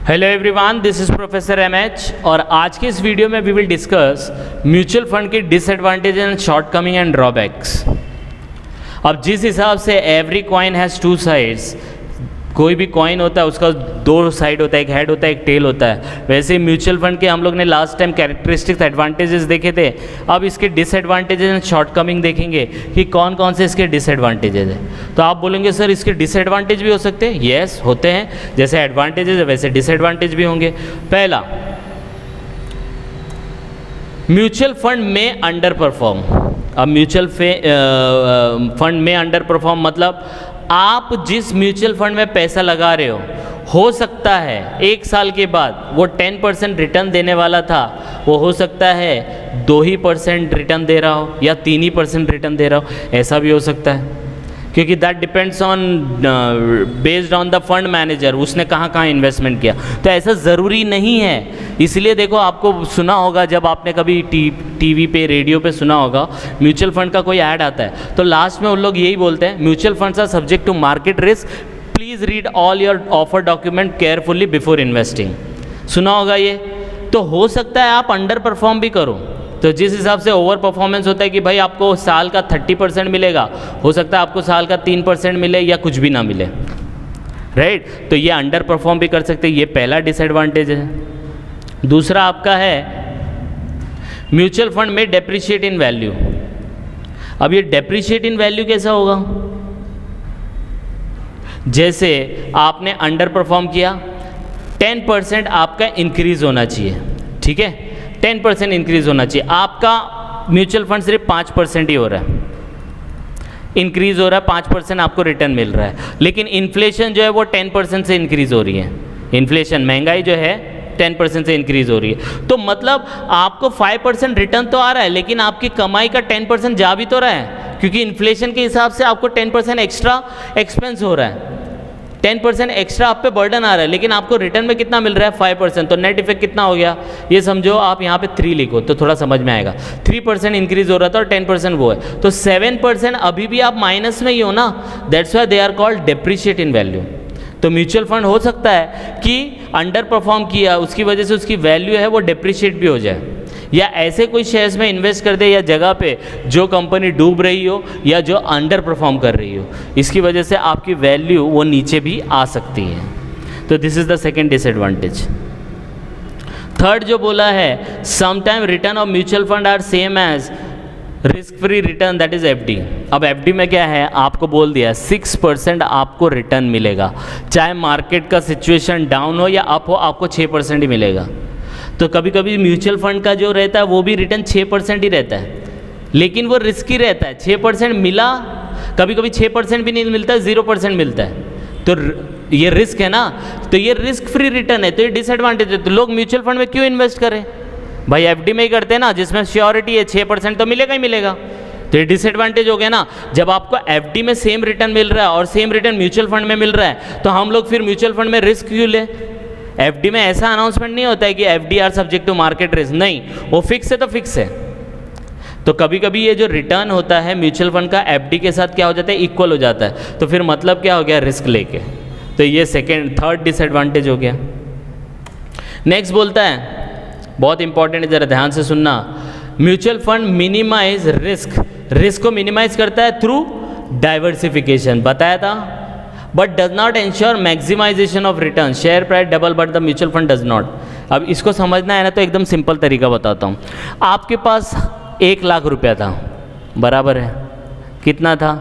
Hello everyone, this is professor MH और आज के इस वीडियो में we will discuss mutual fund की disadvantage and shortcoming and drawbacks. अब जिस हिसाब से every coin has two sides, कोई भी कॉइन होता है उसका दो साइड होता है, एक हेड होता है एक टेल होता है, वैसे ही म्यूचुअल फंड के हम लोग ने लास्ट टाइम कैरेक्टरिस्टिक्स एडवांटेजेस देखे थे। अब इसके डिसएडवांटेजेस एंड शॉर्टकमिंग देखेंगे कि कौन कौन से इसके डिसएडवांटेजेस हैं। तो आप बोलेंगे सर इसके डिसएडवांटेज भी हो सकते हैं। यस, होते हैं। जैसे एडवांटेजेस है वैसे डिसएडवांटेज भी होंगे। पहला, म्यूचुअल फंड में अंडर परफॉर्म। अब म्यूचुअल फंड में अंडर परफॉर्म मतलब आप जिस म्यूचुअल फंड में पैसा लगा रहे हो सकता है 1 साल के बाद वो 10% रिटर्न देने वाला था, वो हो सकता है 2% रिटर्न दे रहा हो या 3% रिटर्न दे रहा हो, ऐसा भी हो सकता है। क्योंकि that depends on based on the fund manager, उसने कहाँ कहाँ इन्वेस्टमेंट किया। तो ऐसा ज़रूरी नहीं है। इसलिए देखो, आपको सुना होगा जब आपने कभी टीवी पे रेडियो पे सुना होगा म्यूचुअल फंड का कोई ऐड आता है तो लास्ट में उन लोग यही बोलते हैं, mutual funds are subject to market risk, please read all your offer document carefully before investing. सुना होगा ये। तो हो सकता है आप अंडर परफॉर्म भी करो। तो जिस हिसाब से ओवर परफॉर्मेंस होता है कि भाई आपको साल का 30% मिलेगा, हो सकता है आपको साल का 3% मिले या कुछ भी ना मिले, राइट। तो ये अंडर परफॉर्म भी कर सकते हैं। ये पहला डिसएडवांटेज है। दूसरा आपका है म्यूचुअल फंड में डेप्रिशिएट इन वैल्यू। अब ये डेप्रिशिएट इन वैल्यू कैसा होगा? जैसे आपने अंडर परफॉर्म किया, 10% आपका इंक्रीज होना चाहिए, ठीक है, 10% इंक्रीज होना चाहिए। आपका म्यूचुअल फंड सिर्फ 5% ही हो रहा है, इंक्रीज हो रहा है, 5% आपको रिटर्न मिल रहा है। लेकिन इन्फ्लेशन जो है वो 10% से इंक्रीज हो रही है। इन्फ्लेशन, महंगाई जो है 10% से इंक्रीज हो रही है। तो मतलब आपको 5% रिटर्न तो आ रहा है, लेकिन आपकी कमाई का 10% जा भी तो रहा है, क्योंकि इन्फ्लेशन के हिसाब से आपको 10% एक्स्ट्रा एक्सपेंस हो रहा है, 10% एक्स्ट्रा आप पे बर्डन आ रहा है, लेकिन आपको रिटर्न में कितना मिल रहा है? 5%। तो नेट इफेक्ट कितना हो गया? ये समझो, आप यहाँ पे 3 लिखो तो थोड़ा समझ में आएगा। 3% इंक्रीज हो रहा था और 10% वो है, तो 7% अभी भी आप माइनस में ही हो ना। That's why they are called depreciate in value. तो म्यूचुअल फंड हो सकता है कि अंडर परफॉर्म किया, उसकी वजह से उसकी वैल्यू है वो डेप्रिशिएट भी हो जाए, या ऐसे कोई शेयर्स में इन्वेस्ट कर दे या जगह पे जो कंपनी डूब रही हो या जो अंडर परफॉर्म कर रही हो, इसकी वजह से आपकी वैल्यू वो नीचे भी आ सकती है। तो this is the second disadvantage. Third जो बोला है, sometime return of mutual fund are same as risk free return, that is FD. अब एफडी में क्या है, आपको बोल दिया 6% आपको रिटर्न मिलेगा, चाहे मार्केट का सिचुएशन डाउन हो या अप हो, आपको 6% ही मिलेगा। तो कभी कभी म्यूचुअल फंड का जो रहता है वो भी रिटर्न 6% ही रहता है, लेकिन वो रिस्की रहता है। 6% मिला, कभी कभी 6% भी नहीं मिलता है, 0% मिलता है। तो ये रिस्क है ना, तो ये रिस्क फ्री रिटर्न है, तो ये डिसएडवांटेज है। तो लोग म्यूचुअल फंड में क्यों इन्वेस्ट करें? भाई एफडी में ही करते हैं ना, जिसमें श्योरिटी है 6% तो मिलेगा ही मिलेगा। तो ये डिसएडवांटेज हो गया ना। जब आपको एफडी में सेम रिटर्न मिल रहा है और सेम रिटर्न म्यूचुअल फंड में मिल रहा है, तो हम लोग फिर म्यूचुअल फंड में रिस्क क्यों ले? एफडी में ऐसा अनाउंसमेंट नहीं होता है कि FD are subject to market risk, नहीं, वो फिक्स है तो फिक्स है। तो कभी कभी ये जो रिटर्न होता है म्यूचुअल फंड का एफडी के साथ क्या हो जाता है, इक्वल हो जाता है। तो फिर मतलब क्या हो गया, रिस्क लेके। तो ये थर्ड डिसएडवांटेज हो गया। नेक्स्ट बोलता है, बहुत इंपॉर्टेंट है, जरा ध्यान से सुनना, म्यूचुअल फंड मिनिमाइज रिस्क को मिनिमाइज करता है थ्रू डाइवर्सिफिकेशन, बताया था, but does not insure maximisation of return. Share price double but the mutual fund does not. अब इसको समझना है ना, तो एकदम सिंपल तरीका बताता हूँ। आपके पास 1 लाख रुपया था, बराबर है, कितना था?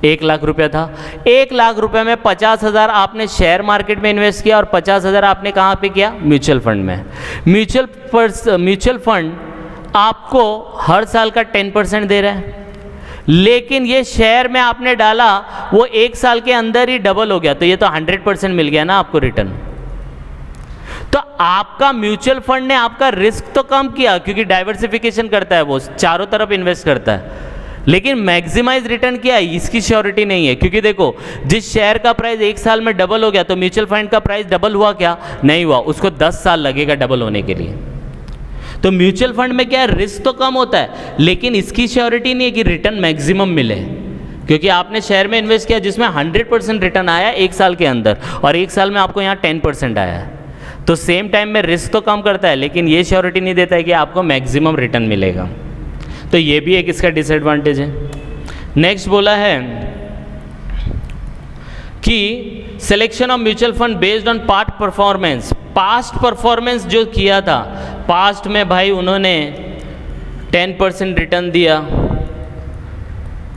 1 लाख रुपया था। 1 लाख रुपये में 50,000 आपने शेयर मार्केट में इन्वेस्ट किया और 50,000 आपने कहाँ पे किया? म्यूचुअल फंड में। म्यूचुअल फंड आपको हर साल का 10% दे रहा है, लेकिन ये शेयर में आपने डाला, वो 1 साल के अंदर ही डबल हो गया, तो ये तो 100% मिल गया ना आपको रिटर्न। तो आपका म्यूचुअल फंड ने आपका रिस्क तो कम किया, क्योंकि डाइवर्सिफिकेशन करता है, वो चारों तरफ इन्वेस्ट करता है, लेकिन मैक्सिमाइज रिटर्न क्या है, इसकी श्योरिटी नहीं है। क्योंकि देखो, जिस शेयर का प्राइस 1 साल में डबल हो गया, तो म्यूचुअल फंड का प्राइस डबल हुआ क्या? नहीं हुआ, उसको 10 साल लगेगा डबल होने के लिए। तो म्यूचुअल फंड में क्या है, रिस्क तो कम होता है, लेकिन इसकी श्योरिटी नहीं है कि रिटर्न मैक्सिमम मिले। क्योंकि आपने शेयर में इन्वेस्ट किया जिसमें 100% रिटर्न आया 1 साल के अंदर, और 1 साल में आपको यहाँ 10% आया है। तो सेम टाइम में रिस्क तो कम करता है, लेकिन ये श्योरिटी नहीं देता है कि आपको मैक्सिमम रिटर्न मिलेगा। तो ये भी एक इसका डिसएडवांटेज है। नेक्स्ट बोला है कि selection of mutual fund based on past performance जो किया था, पास्ट में भाई उन्होंने 10% रिटर्न दिया,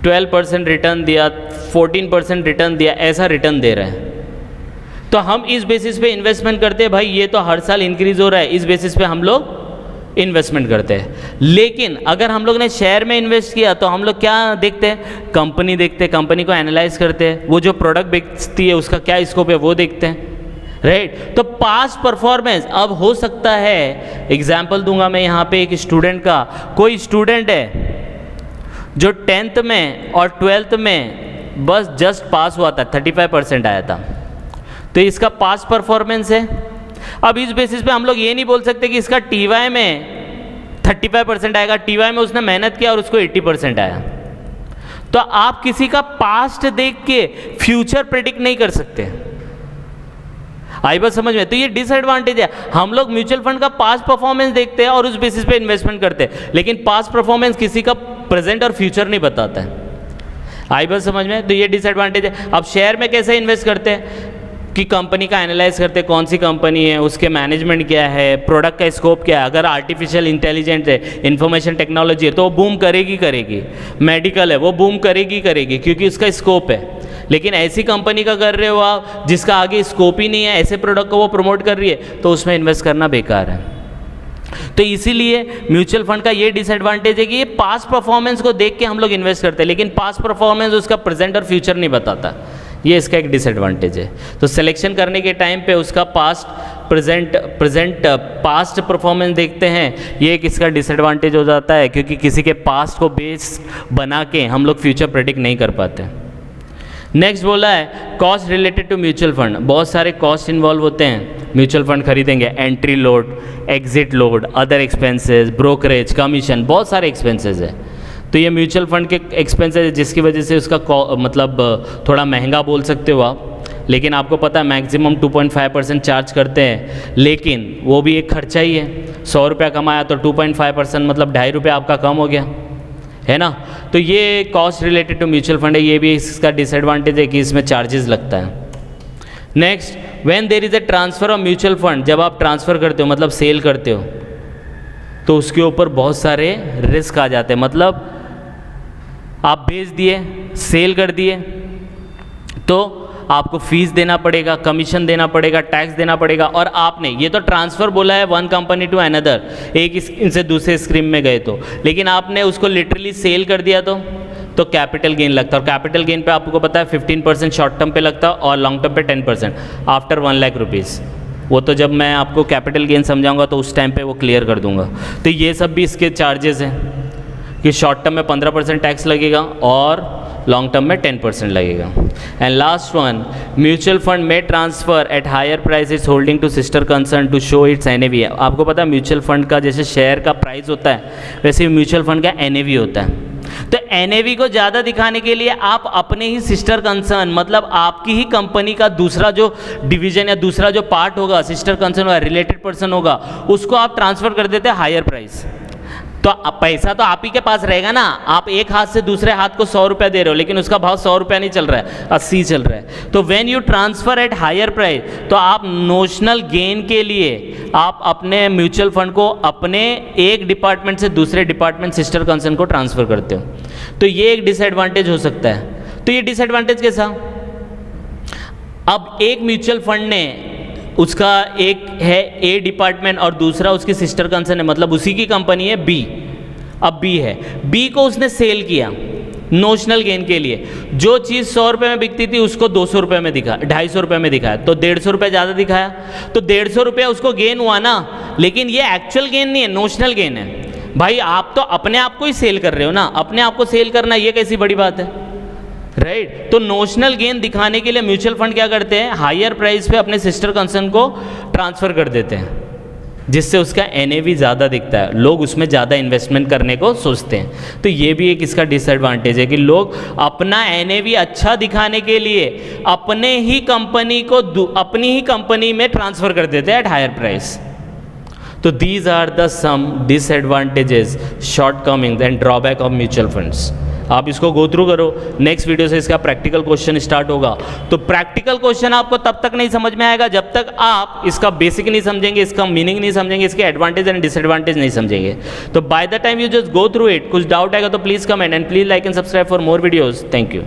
12% रिटर्न दिया, 14% रिटर्न दिया, ऐसा रिटर्न दे रहे हैं, तो हम इस बेसिस पे इन्वेस्टमेंट करते हैं, भाई ये तो हर साल इंक्रीज हो रहा है, इस बेसिस पे हम लोग इन्वेस्टमेंट करते हैं। लेकिन अगर हम लोग ने शेयर में इन्वेस्ट किया तो हम लोग क्या देखते हैं, कंपनी देखते हैं, कंपनी को एनालाइज करते हैं, वो जो प्रोडक्ट बेचती है उसका क्या स्कोप है वो देखते हैं, राइट। तो पास्ट परफॉर्मेंस, अब हो सकता है, एग्जाम्पल दूंगा मैं यहाँ पे एक स्टूडेंट का, कोई स्टूडेंट है जो 10th में और 12th में बस जस्ट पास हुआ था, 35% आया था, तो इसका पास्ट परफॉर्मेंस है। अब इस बेसिस पे हम लोग ये नहीं बोल सकते कि इसका TY में 35% आएगा, TY में उसने मेहनत किया और उसको 80% आया। तो आप किसी का पास्ट देख के फ्यूचर प्रेडिक्ट नहीं कर सकते, आई बात समझ में। तो ये डिसएडवांटेज है, हम लोग म्यूचुअल फंड का पास्ट परफॉर्मेंस देखते हैं और उस बेसिस पे इन्वेस्टमेंट करते हैं, लेकिन पास्ट परफॉर्मेंस किसी का प्रेजेंट और फ्यूचर नहीं बताता है, आई बात समझ में। तो ये डिसएडवांटेज है। अब शेयर में कैसे इन्वेस्ट करते हैं कि कंपनी का एनालाइज करते हैं, कौन सी कंपनी है, उसके मैनेजमेंट क्या है, प्रोडक्ट का स्कोप क्या है, अगर आर्टिफिशियल इंटेलिजेंस है, इंफॉर्मेशन टेक्नोलॉजी है तो वो बूम करेगी, मेडिकल है वो बूम करेगी क्योंकि उसका स्कोप है। लेकिन ऐसी कंपनी का कर रहे हो आप जिसका आगे स्कोप ही नहीं है, ऐसे प्रोडक्ट को वो प्रमोट कर रही है, तो उसमें इन्वेस्ट करना बेकार है। तो इसीलिए म्यूचुअल फंड का ये डिसएडवांटेज है कि ये पास्ट परफॉर्मेंस को देख के हम लोग इन्वेस्ट करते हैं, लेकिन पास्ट परफॉर्मेंस उसका प्रेजेंट और फ्यूचर नहीं बताता, ये इसका एक डिसएडवांटेज है। तो सिलेक्शन करने के टाइम पे उसका पास्ट परफॉर्मेंस देखते हैं, ये एक इसका डिसएडवांटेज हो जाता है, क्योंकि किसी के पास्ट को बेस बना के हम लोग फ्यूचर प्रेडिक्ट नहीं कर पाते। नेक्स्ट बोला है cost related to mutual fund, बहुत सारे कॉस्ट इन्वॉल्व होते हैं म्यूचुअल फंड खरीदेंगे, entry load, exit load, other expenses, brokerage, commission, बहुत सारे एक्सपेंसेस है। तो ये म्यूचुअल फंड के एक्सपेंसेस जिसकी वजह से उसका मतलब थोड़ा महंगा बोल सकते हो आप, लेकिन आपको पता है मैक्सिमम 2.5% चार्ज करते हैं, लेकिन वो भी एक खर्चा ही है। 100 रुपया कमाया तो 2.5% मतलब 2.5 रुपया आपका कम हो गया, है ना। तो ये cost related to mutual fund है, ये भी इसका डिसएडवांटेज है कि इसमें चार्जेस लगता है। Next, when there is a transfer of mutual fund, जब आप ट्रांसफ़र करते हो मतलब सेल करते हो, तो उसके ऊपर बहुत सारे रिस्क आ जाते हैं। मतलब आप बेच दिए, सेल कर दिए, तो आपको फीस देना पड़ेगा, कमीशन देना पड़ेगा, टैक्स देना पड़ेगा, और आपने ये तो ट्रांसफ़र बोला है वन कंपनी टू अनदर, एक इनसे दूसरे स्कीम में गए तो, लेकिन आपने उसको लिटरली सेल कर दिया तो कैपिटल गेन लगता है, और कैपिटल गेन पे आपको पता है 15% शॉर्ट टर्म पे लगता है और लॉन्ग टर्म पे 10% आफ्टर 1 लाख रुपीज़। वो तो जब मैं आपको कैपिटल गेन समझाऊंगा तो उस टाइम पे वो क्लियर कर दूंगा। तो ये सब भी इसके चार्जेस हैं कि शॉर्ट टर्म में 15% टैक्स लगेगा और लॉन्ग टर्म में 10% लगेगा। And last one, mutual fund में transfer at higher price is holding to sister concern to show its NAV। आपको पता है म्यूचुअल फंड का जैसे शेयर का प्राइस होता है वैसे म्यूचुअल फंड का NAV होता है। तो NAV को ज़्यादा दिखाने के लिए आप अपने ही सिस्टर कंसर्न, मतलब आपकी ही कंपनी का दूसरा जो डिवीजन या दूसरा जो पार्ट होगा, सिस्टर कंसर्न होगा, रिलेटेड पर्सन होगा, उसको आप ट्रांसफ़र कर देते हैं हायर प्राइस। तो पैसा तो आप ही के पास रहेगा ना, आप एक हाथ से दूसरे हाथ को 100 रुपया दे रहे हो, लेकिन उसका भाव 100 रुपया नहीं चल रहा है, 80 चल रहा है। तो when you transfer at higher price, तो आप नोशनल गेन के लिए आप अपने म्यूचुअल फंड को अपने एक डिपार्टमेंट से दूसरे डिपार्टमेंट सिस्टर कंसर्न को ट्रांसफ़र करते हो। तो ये एक डिसएडवांटेज हो सकता है। तो ये डिसएडवांटेज कैसा, अब एक म्यूचुअल फंड ने, उसका एक है A डिपार्टमेंट और दूसरा उसकी सिस्टर कंसर्न है, मतलब उसी की कंपनी है B। अब B है, B को उसने सेल किया नोशनल गेन के लिए, जो चीज़ 100 रुपये में बिकती थी उसको 200 रुपये में दिखा, 250 रुपये में दिखाया, तो 150 रुपये ज़्यादा दिखाया, तो 150 रुपये उसको गेन हुआ ना, लेकिन ये एक्चुअल गेन नहीं है, नोशनल गेन है। भाई आप तो अपने आप को ही सेल कर रहे हो ना, अपने आप को सेल करना ये कैसी बड़ी बात है, राइट। तो नोशनल गेन दिखाने के लिए म्यूचुअल फंड क्या करते हैं, हायर प्राइस पे अपने सिस्टर कंसर्न को ट्रांसफ़र कर देते हैं, जिससे उसका NAV ज़्यादा दिखता है, लोग उसमें ज़्यादा इन्वेस्टमेंट करने को सोचते हैं। तो ये भी एक इसका डिसएडवांटेज है कि लोग अपना NAV अच्छा दिखाने के लिए अपने ही कंपनी को अपनी ही कंपनी में ट्रांसफ़र कर देते हैं एट हायर प्राइस। तो these are the some disadvantages, shortcoming and drawback of mutual funds. आप इसको गो थ्रू करो। नेक्स्ट वीडियो से इसका प्रैक्टिकल क्वेश्चन स्टार्ट होगा। तो प्रैक्टिकल क्वेश्चन आपको तब तक नहीं समझ में आएगा जब तक आप इसका बेसिक नहीं समझेंगे, इसका मीनिंग नहीं समझेंगे, इसके एडवांटेज एंड डिसएडवांटेज नहीं समझेंगे। तो by the time you just go through it, कुछ डाउट आएगा तो please comment and please like and subscribe for more videos. Thank you.